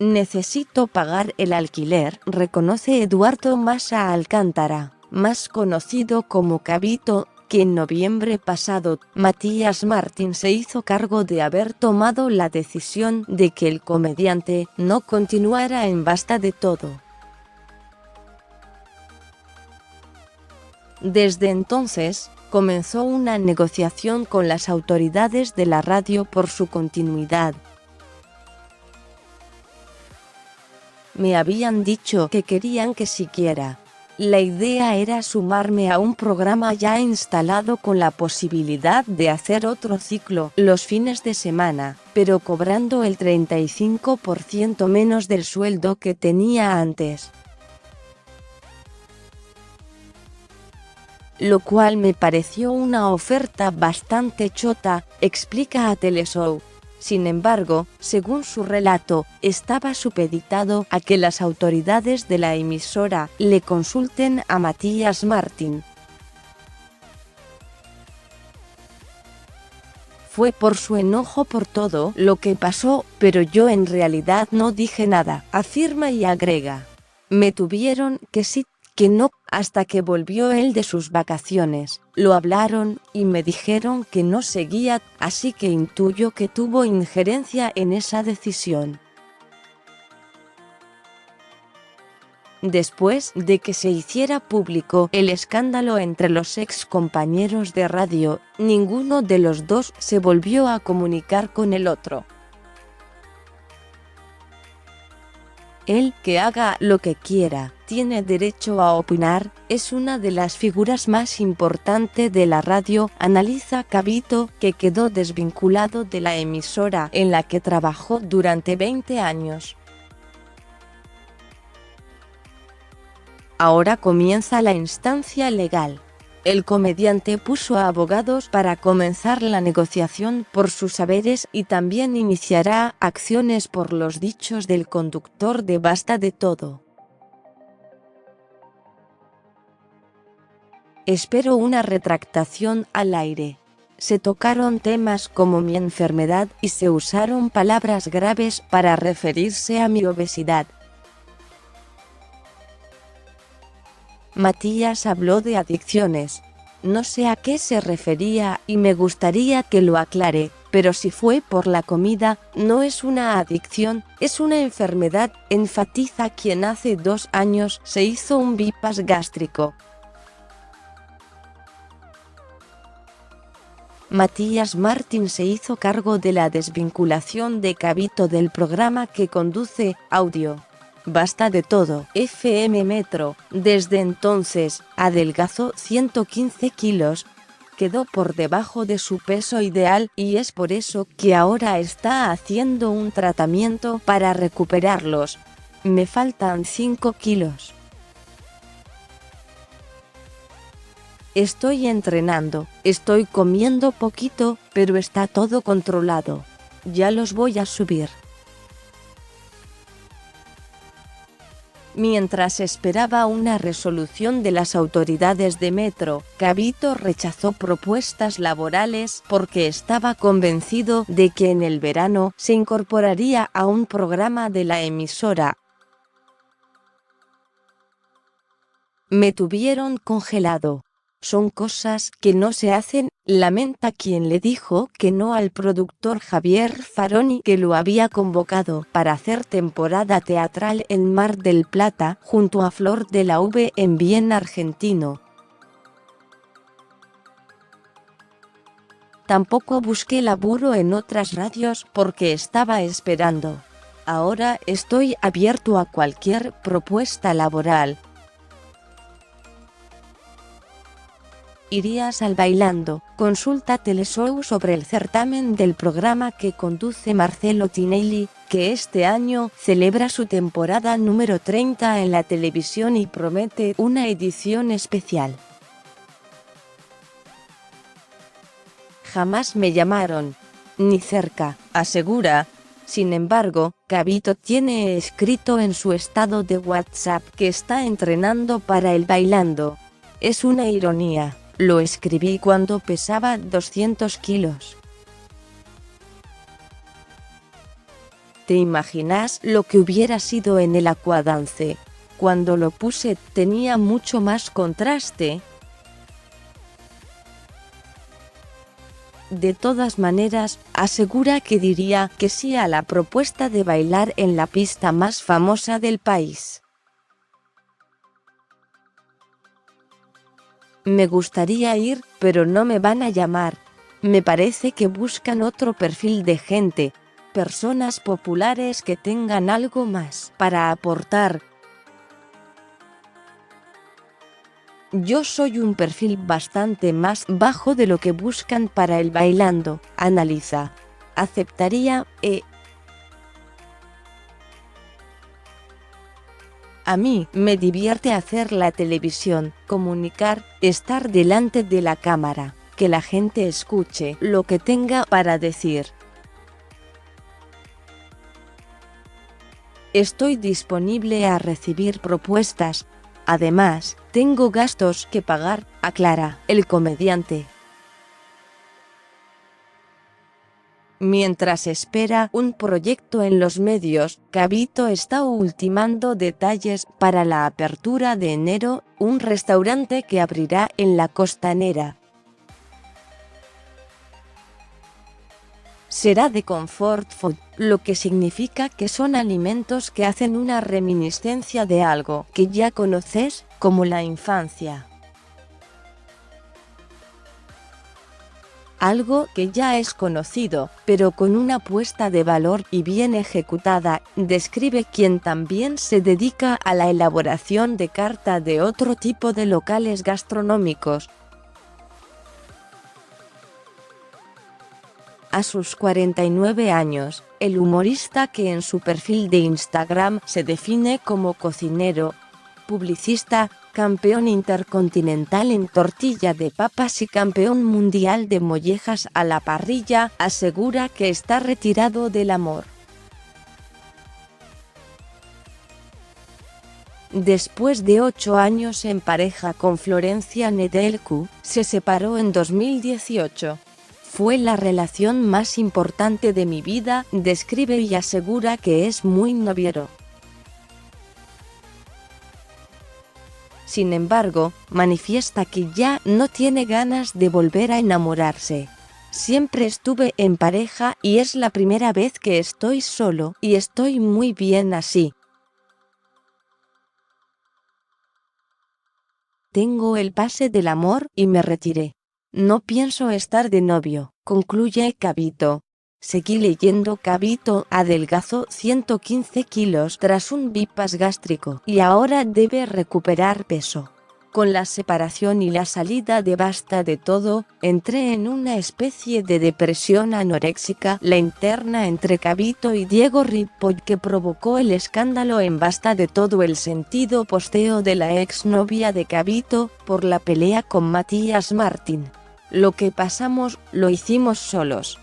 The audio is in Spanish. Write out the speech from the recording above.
Necesito pagar el alquiler, reconoce Eduardo Massa Alcántara, más conocido como Cabito, que en noviembre pasado, Matías Martín se hizo cargo de haber tomado la decisión de que el comediante no continuara en Basta de Todo. Desde entonces, comenzó una negociación con las autoridades de la radio por su continuidad. Me habían dicho que querían que siguiera. La idea era sumarme a un programa ya instalado con la posibilidad de hacer otro ciclo los fines de semana, pero cobrando el 35% menos del sueldo que tenía antes. Lo cual me pareció una oferta bastante chota, explica a Teleshow. Sin embargo, según su relato, estaba supeditado a que las autoridades de la emisora le consulten a Matías Martín. Fue por su enojo por todo lo que pasó, pero yo en realidad no dije nada, afirma y agrega. Me tuvieron que sí, que no, hasta que volvió él de sus vacaciones, lo hablaron y me dijeron que no seguía, así que intuyo que tuvo injerencia en esa decisión. Después de que se hiciera público el escándalo entre los ex compañeros de radio, ninguno de los dos se volvió a comunicar con el otro. Él, que haga lo que quiera, tiene derecho a opinar, es una de las figuras más importantes de la radio, analiza Cabito, que quedó desvinculado de la emisora en la que trabajó durante 20 años. Ahora comienza la instancia legal. El comediante puso a abogados para comenzar la negociación por sus haberes y también iniciará acciones por los dichos del conductor de Basta de Todo. Espero una retractación al aire. Se tocaron temas como mi enfermedad y se usaron palabras graves para referirse a mi obesidad. Matías habló de adicciones. No sé a qué se refería y me gustaría que lo aclare, pero si fue por la comida, no es una adicción, es una enfermedad, enfatiza quien hace 2 años se hizo un bypass gástrico. Matías Martín se hizo cargo de la desvinculación de Cabito del programa que conduce, Audio. Basta de Todo, FM Metro. Desde entonces, adelgazó 115 kilos, quedó por debajo de su peso ideal y es por eso que ahora está haciendo un tratamiento para recuperarlos. Me faltan 5 kilos. Estoy entrenando, estoy comiendo poquito, pero está todo controlado. Ya los voy a subir. Mientras esperaba una resolución de las autoridades de Metro, Cabito rechazó propuestas laborales porque estaba convencido de que en el verano se incorporaría a un programa de la emisora. Me tuvieron congelado. Son cosas que no se hacen, lamenta quien le dijo que no al productor Javier Faroni, que lo había convocado para hacer temporada teatral en Mar del Plata junto a Flor de la V en Bien argentino. Tampoco busqué laburo en otras radios porque estaba esperando. Ahora estoy abierto a cualquier propuesta laboral. ¿Irías al Bailando? Consulta Teleshow sobre el certamen del programa que conduce Marcelo Tinelli, que este año celebra su temporada número 30 en la televisión y promete una edición especial. Jamás me llamaron. Ni cerca, asegura. Sin embargo, Cabito tiene escrito en su estado de WhatsApp que está entrenando para el Bailando. Es una ironía. Lo escribí cuando pesaba 200 kilos. ¿Te imaginas lo que hubiera sido en el Aquadance? Cuando lo puse tenía mucho más contraste. De todas maneras, asegura que diría que sí a la propuesta de bailar en la pista más famosa del país. Me gustaría ir, pero no me van a llamar. Me parece que buscan otro perfil de gente, personas populares que tengan algo más para aportar. Yo soy un perfil bastante más bajo de lo que buscan para el bailando, analiza. Aceptaría, A mí me divierte hacer la televisión, comunicar, estar delante de la cámara, que la gente escuche lo que tenga para decir. Estoy disponible a recibir propuestas. Además, tengo gastos que pagar, aclara el comediante. Mientras espera un proyecto en los medios, Gabito está ultimando detalles para la apertura de enero, un restaurante que abrirá en la Costanera. Será de comfort food, lo que significa que son alimentos que hacen una reminiscencia de algo que ya conoces, como la infancia. Algo que ya es conocido, pero con una apuesta de valor y bien ejecutada, describe quien también se dedica a la elaboración de carta de otro tipo de locales gastronómicos. A sus 49 años, el humorista, que en su perfil de Instagram se define como cocinero, publicista, campeón intercontinental en tortilla de papas y campeón mundial de mollejas a la parrilla, asegura que está retirado del amor. Después de 8 años en pareja con Florencia Nedelcu, se separó en 2018. Fue la relación más importante de mi vida, describe y asegura que es muy noviero. Sin embargo, manifiesta que ya no tiene ganas de volver a enamorarse. Siempre estuve en pareja y es la primera vez que estoy solo, y estoy muy bien así. Tengo el pase del amor y me retiré. No pienso estar de novio, concluye Gabito. Seguí leyendo. Gabito adelgazó 115 kilos tras un bypass gástrico y ahora debe recuperar peso. Con la separación y la salida de Basta de Todo, entré en una especie de depresión anoréxica. La interna entre Gabito y Diego Ripoll que provocó el escándalo en Basta de Todo. El sentido posteo de la exnovia de Gabito por la pelea con Matías Martín. Lo que pasamos, lo hicimos solos.